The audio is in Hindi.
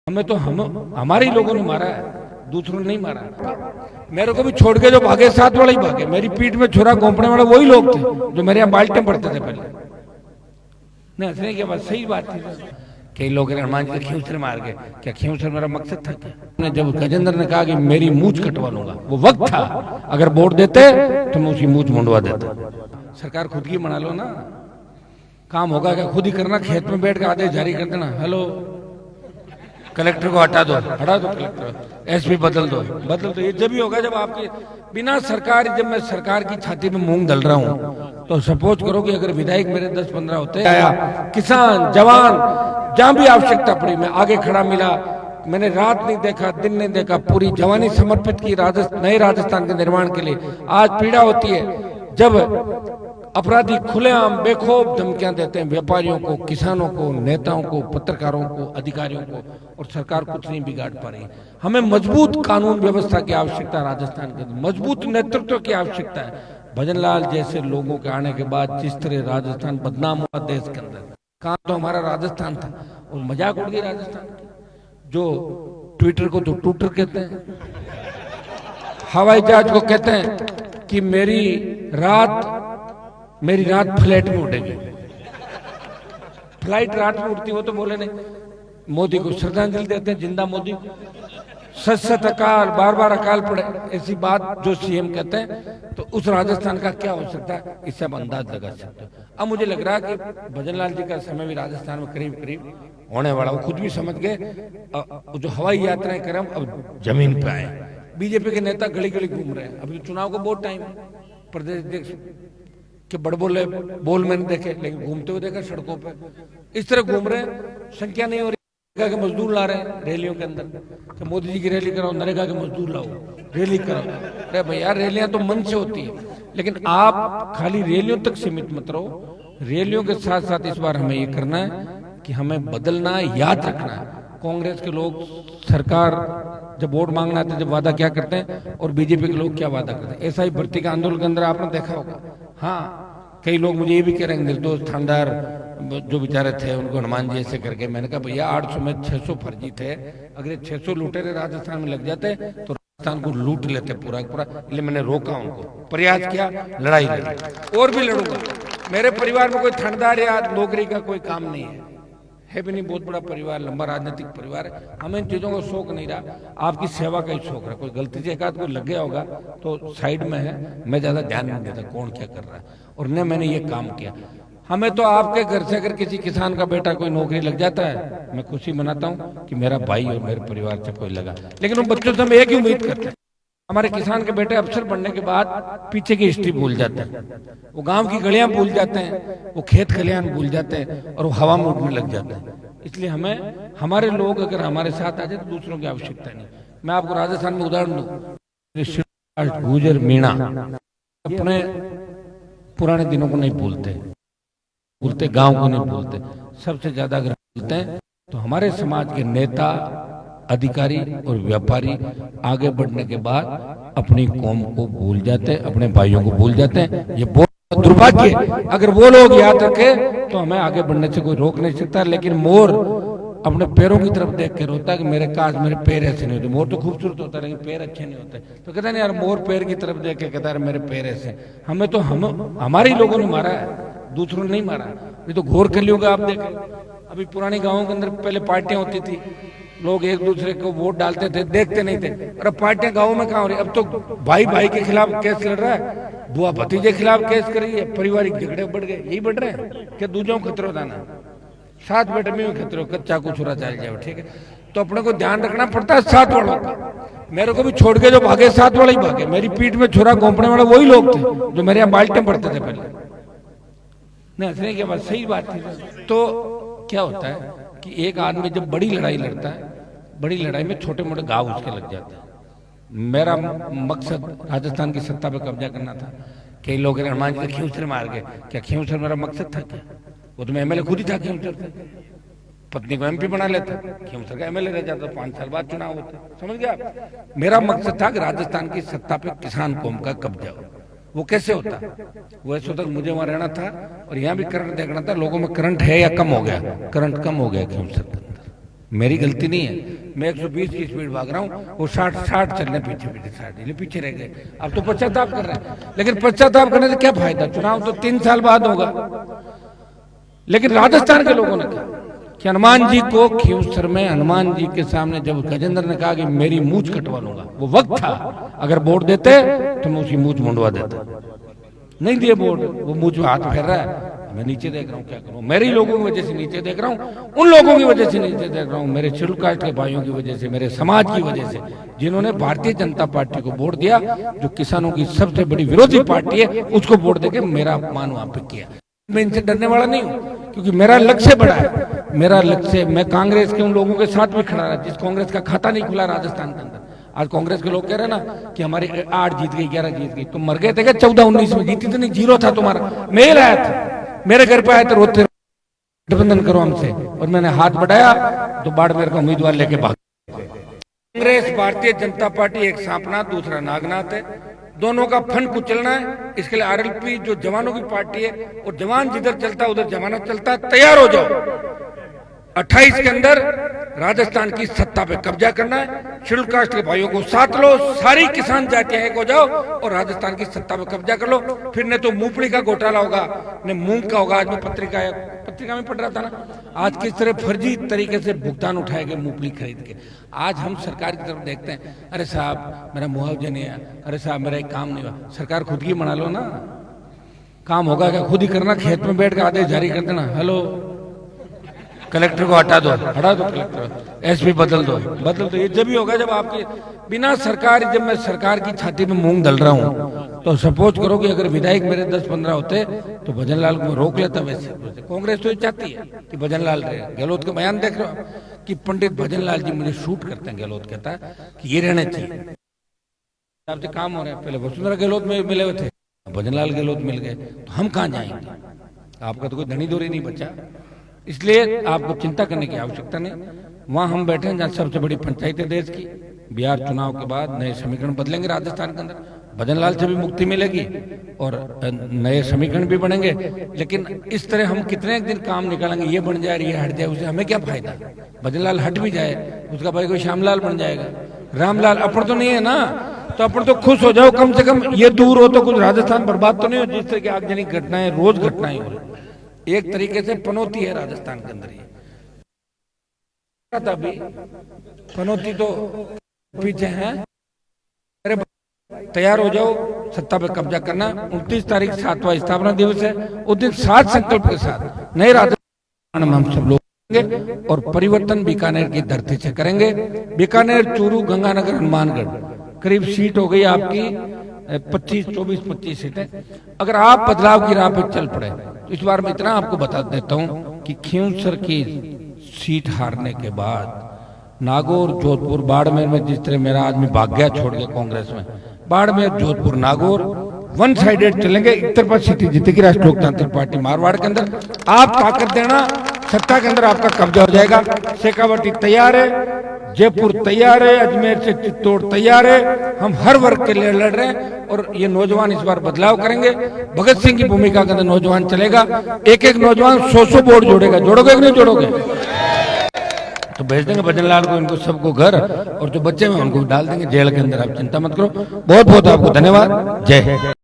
हमें तो हमारे ही लोगों ने मारा है, दूसरों ने नहीं मारा। मेरे को भी छोड़ के जो भागे साथ वाले ही भागे। मेरी पीठ में छुरा घोंपने वाले वही लोग थे जो मेरे यहाँ बाल्टे पड़ते थे पहले। नहीं हंसने की बात सही बात थी। कई लोग हनुमान जी खींचर मार गए, क्या खींचर मेरा मकसद था क्या? जब गजेंद्र ने कहा कि मेरी मूछ कटवा लूंगा, वो वक्त था, अगर वोट देते तो मैं उसकी मूछ मुंडवा देता। सरकार खुद की बना लो ना, काम होगा क्या? खुद ही करना, खेत में बैठ के आदेश जारी कर देना, हेलो कलेक्टर को हटा दो कलेक्टर, एसपी बदल दो। ये जब ही होगा जब आपकी बिना सरकार, जब मैं सरकार की छाती में मूंग दल रहा हूं, तो सपोज करो कि अगर विधायक मेरे 10-15 होते, आया किसान जवान, जहां भी आवश्यकता पड़ी मैं आगे खड़ा मिला। मैंने रात नहीं देखा, दिन नहीं देखा, पूरी जवानी समर्पित की नए राजस्थान के निर्माण के लिए। आज पीड़ा होती है जब अपराधी खुलेआम बेखौफ धमकियां देते हैं व्यापारियों को, किसानों को, नेताओं को, पत्रकारों को, अधिकारियों को, और सरकार कुछ नहीं बिगाड़ पा रही है। हमें मजबूत कानून व्यवस्था की आवश्यकता है, राजस्थान के मजबूत नेतृत्व की आवश्यकता है। भजनलाल जैसे लोगों के आने के बाद जिस तरह राजस्थान बदनाम हुआ देश के अंदर, कहाँ तो हमारा राजस्थान था, और मजाक उड़ गई राजस्थान की। जो ट्विटर को तो टूटर कहते हैं, हवाई जहाज को कहते हैं कि मेरी रात फ्लाइट में उड़ेगी। फ्लाइट रात में उड़ती, वो तो बोले नहीं। मोदी को श्रद्धांजलि देते हैं, जिंदा मोदी। सत अकाल, बार बार अकाल पड़े, ऐसी बात जो सीएम कहते हैं, तो उस राजस्थान का क्या हो सकता है, इससे आप अंदाज लगा सकते हो। अब मुझे लग रहा है कि भजनलाल जी का समय भी राजस्थान में करीब करीब होने वाला। वो खुद भी समझ गए, जो हवाई यात्राएं करें अब जमीन पे आए। बीजेपी के नेता गली गली घूम रहे हैं, अभी चुनाव को बहुत टाइम है। प्रदेश देख कि बड़बोले बोल मैंने देखे, लेकिन घूमते हुए देखा सड़कों पे, इस तरह घूम रहे हैं। संख्या नहीं हो रही, नरेगा के मजदूर ला रहे हैं रैलियों के अंदर, कि मोदी जी की रैली कराओ, नरेगा के मजदूर लाओ, रैली कराओ। अरे भैया, रैलियां तो मन से होती है, लेकिन आप खाली रैलियों तक सीमित मत रहो। रैलियों के साथ साथ इस बार हमें ये करना है कि हमें बदलना है, याद रखना है। कांग्रेस के लोग सरकार जब वोट मांगना आते जब वादा क्या करते हैं, और बीजेपी के लोग क्या वादा करते हैं। ऐसा ही भर्ती के आंदोलन के अंदर आपने देखा होगा। हाँ, कई लोग मुझे ये भी कह रहे हैं निर्दोष थानेदार जो बेचारे थे उनको हनुमान जी ऐसे करके। मैंने कहा भैया 800 में 600 फर्जी थे, अगर 600 लुटेरे राजस्थान में लग जाते तो राजस्थान को लूट लेते पूरा पूरा। इसलिए मैंने रोका उनको, प्रयास किया, लड़ाई लड़ी, और भी लड़ूंगा। मेरे परिवार में कोई थानेदार या नौकरी का कोई काम नहीं है भी नहीं। बहुत बड़ा परिवार, लंबा राजनीतिक परिवार है। हमें इन चीजों का शौक नहीं रहा, आपकी सेवा का ही शौक रहा। कोई गलती से एक आध कोई लग गया होगा तो साइड में है, मैं ज्यादा ध्यान नहीं देता कौन क्या कर रहा है, और न मैंने ये काम किया। हमें तो आपके घर से अगर किसी किसान का बेटा कोई नौकरी लग जाता है, मैं खुशी मनाता हूँ कि मेरा भाई और मेरे परिवार से कोई लगा। लेकिन उन बच्चों से हम एक ही उम्मीद करते हैं, हमारे किसान के बेटे अफसर बनने के बाद पीछे की हिस्ट्री भूल जाते हैं, वो गांव की गलियां भूल जाते हैं, वो खेत खलियान भूल जाते हैं, और वो हवा में उड़ने लग जाते हैं। इसलिए हमें, हमारे लोग अगर हमारे साथ आ जाए तो दूसरों की आवश्यकता नहीं। मैं आपको राजस्थान में उदाहरण दूं, गुजर मीणा अपने पुराने दिनों को नहीं भूलते, गांव को नहीं भूलते। सबसे ज्यादा अगर भूलते हैं तो हमारे समाज के नेता, अधिकारी और व्यापारी आगे बढ़ने के बाद अपनी कौम को भूल जाते हैं, अपने भाइयों को भूल जाते हैं। ये बहुत दुर्भाग्य है। अगर वो लोग याद रखे तो हमें आगे बढ़ने से कोई रोक नहीं सकता। लेकिन मोर अपने पैरों की तरफ देख के रोता है कि मेरे काश मेरे पैर ऐसे नहीं होते। मोर तो खूबसूरत होता है लेकिन पैर अच्छे नहीं होते, तो कहता नहीं यार, मोर पैर की तरफ देख के कहता है मेरे पैर ऐसे। हमें तो हमारे ही लोगों ने मारा है, दूसरों ने नहीं मारा। ये तो घोर कलयुग आप देखें। अभी पुराने गांवों के अंदर पहले पार्टियां होती थी, लोग एक दूसरे को वोट डालते थे, देखते नहीं थे। और अब पार्टियां गांवों में कहां हो रही? अब तो भाई भाई के खिलाफ केस लड़ रहा है, बुआ भतीजे के खिलाफ केस कर रही है, पारिवारिक झगड़े बढ़ गए। यही बढ़ रहे हैं कि दूसरों को खतरा दाना, साथ बैठे में खतरे, कच्चा को छुरा चल जाए, ठीक है। तो अपने को ध्यान रखना पड़ता है साथ वालों का। मेरे को भी छोड़ के जो भागे साथ वाले ही भागे। मेरी पीठ में छुरा घोंपने वाले वही लोग थे जो मेरे यहाँ बाल्टे पड़ते थे पहले। नहीं हंसने की बात सही बात थी। तो क्या होता है कि एक आदमी जब बड़ी लड़ाई लड़ता है, बड़ी लड़ाई में छोटे मोटे घाव उसके लग जाते हैं। मेरा मकसद राजस्थान की सत्ता पे कब्जा करना था। कई लोग हनुमान जी खींचर मार गए, क्या खींचर मेरा मकसद था क्या? वो तो मैं एमएलए खुद ही था खींचर से, पत्नी को एमपी बना लेता, खींचर का एमएलए रह जाता, 5 साल बाद चुनाव होता। समझ गया आप? मेरा मकसद था कि राजस्थान की सत्ता पे किसान कौम का कब्जा हो। वो कैसे होता? वो ऐसे होता, मुझे वहां रहना था और यहाँ भी करंट देखना था, लोगों में करंट है या कम हो गया। करंट कम हो गया खींचर के अंदर, मेरी गलती नहीं है, मैं 120 की स्पीड भाग रहा हूँ, वो 60 चलने पीछे पीछे 60 पीछे रह गए। अब तो पश्चाताप कर रहे हैं, लेकिन पश्चाताप करने से क्या फायदा, चुनाव तो 3 साल बाद होगा। लेकिन राजस्थान के लोगों ने कहा कि हनुमान जी को खींवसर में हनुमान जी के सामने जब गजेंद्र ने कहा कि मेरी मूंछ कटवा लूंगा, वो वक्त था, अगर वोट देते तो मैं उसकी मूंछ मुंडवा देता। नहीं दिए वोट, वो मूंछ हाथ फेर रहा है, मैं नीचे देख रहा हूँ, क्या करूं, मेरे ही लोगों की वजह से नीचे देख रहा हूँ, उन लोगों की वजह से नीचे देख रहा हूँ, मेरे शेड्यूल कास्ट के भाइयों की वजह से, मेरे समाज की वजह से, जिन्होंने भारतीय जनता पार्टी को वोट दिया, जो किसानों की सबसे बड़ी विरोधी पार्टी है, उसको वोट देके मेरा अपमान वहां पे किया। मैं इनसे डरने वाला नहीं हूँ, क्योंकि मेरा लक्ष्य बड़ा है। मेरा लक्ष्य, मैं कांग्रेस के उन लोगों के साथ भी खड़ा रहा जिस कांग्रेस का खाता नहीं खुला राजस्थान के अंदर। आज कांग्रेस के लोग कह रहे हैं ना कि हमारी 8 जीत गई, 11 जीत गई, तुम मर गए थे क्या 14-19 में? जीती तो नहीं, 0 था तुम्हारा। मेल आया था, मेरे घर पे आए थे, रोते गठबंधन करो हमसे, और मैंने हाथ बढ़ाया तो बाड़मेर का उम्मीदवार लेके भाग। कांग्रेस भारतीय जनता पार्टी एक सांपनाथ, दूसरा नागनाथ है, दोनों का फन कुचलना है। इसके लिए आरएलपी जो जवानों की पार्टी है, और जवान जिधर चलता है उधर जमानत चलता है, तैयार हो जाओ। 28 के अंदर राजस्थान की सत्ता पे कब्जा करना है, शेड्यूल कास्ट के भाइयों को साथ लो, सारी किसान जातियां एक हो जाओ और राजस्थान की सत्ता पे कब्जा कर लो। फिर न तो मूंगफली का घोटाला होगा, न मूंग का होगा। आज मैं पत्रिका में पढ़ रहा था ना, आज किस तरह फर्जी तरीके से भुगतान उठाए गए मूंगफली खरीद के। आज हम सरकार की तरफ देखते हैं, अरे साहब मेरा मुआवजा नहीं है, अरे साहब मेरा एक काम नहीं हुआ। सरकार खुद की बना लो ना, काम होगा क्या, खुद ही करना, खेत में बैठ कर आदेश जारी कर देना, हेलो कलेक्टर को हटा दो कलेक्टर, एसपी बदल दो। ये जब ही होगा जब आपकी बिना सरकार, जब मैं सरकार की छाती में मूंग दल रहा हूं, तो सपोज करो कि अगर विधायक मेरे 10-15 होते तो भजन लाल को रोक लेता। वैसे कांग्रेस तो ये चाहती है कि भजन लाल रहे। गहलोत के बयान देख रहे हो कि पंडित भजन लाल जी मुझे शूट करते हैं। गहलोत कहता है कि ये रहने चाहिए, आपसे काम हो रहे हैं। पहले वसुंधरा गहलोत में मिले हुए थे, भजन लाल गहलोत मिल गए, तो हम कहाँ जाएंगे? आपका तो कोई धनी दोरी नहीं बचा। इसलिए आपको चिंता करने की आवश्यकता नहीं। वहां हम बैठे हैं जहां सबसे बड़ी पंचायत है देश की। बिहार चुनाव के बाद नए समीकरण बदलेंगे राजस्थान के अंदर, भजन लाल से भी मुक्ति मिलेगी और नए समीकरण भी बनेंगे। लेकिन इस तरह हम कितने दिन काम निकालेंगे, ये बन जाए ये हट जाए, उसे हमें क्या फायदा? भजन लाल हट भी जाए, उसका भाई कोई श्यामलाल बन जाएगा, रामलाल। अपन तो नहीं है ना, तो अपन तो खुश हो जाओ, कम से कम ये दूर हो तो कुछ राजस्थान बर्बाद तो नहीं हो। जिस तरह की आगजनी घटनाएं रोज घटनाएं हो रही, एक तरीके से पनौती है राजस्थान के अंदर। अभी पनौती तो पीछे है, अरे तैयार हो जाओ, सत्ता पे कब्जा करना। 29 तारीख 7वां स्थापना दिवस है, उस दिन 7 संकल्प के साथ नए राजस्थान में हम सब लोग करेंगे और परिवर्तन बीकानेर की धरती से करेंगे। बीकानेर, चूरू, गंगानगर, हनुमानगढ़ करीब सीट हो गई आपकी 24-25 सीटें। अगर आप बदलाव की राह पर चल पड़े तो इस बार मैं इतना आपको बता देता हूं कि खींवसर की सीट हारने के बाद नागौर, जोधपुर, बाड़मेर में जिस तरह मेरा आदमी भाग गया छोड़ के कांग्रेस में, बाड़मेर, जोधपुर, नागौर वन साइडेड चलेंगे। एक तरफा सीटें जीतेगी राष्ट्रीय लोकतांत्रिक पार्टी मारवाड़ के अंदर। आप ताकत देना, सत्ता के अंदर आपका कब्जा हो जाएगा। शेखावटी तैयार है, जयपुर तैयार है, अजमेर से चित्तौड़ तैयार है। हम हर वर्ग के लिए लड़ रहे हैं और ये नौजवान इस बार बदलाव करेंगे। भगत सिंह की भूमिका के अंदर नौजवान चलेगा। एक नौजवान 100 बोर्ड जोड़ेगा। जोड़ोगे कि नहीं जोड़ोगे? तो भेज देंगे भजन लाल को, इनको सबको घर, और जो बच्चे में उनको डाल देंगे जेल के अंदर। आप चिंता मत करो। बहुत बहुत आपको धन्यवाद। जय हिंद।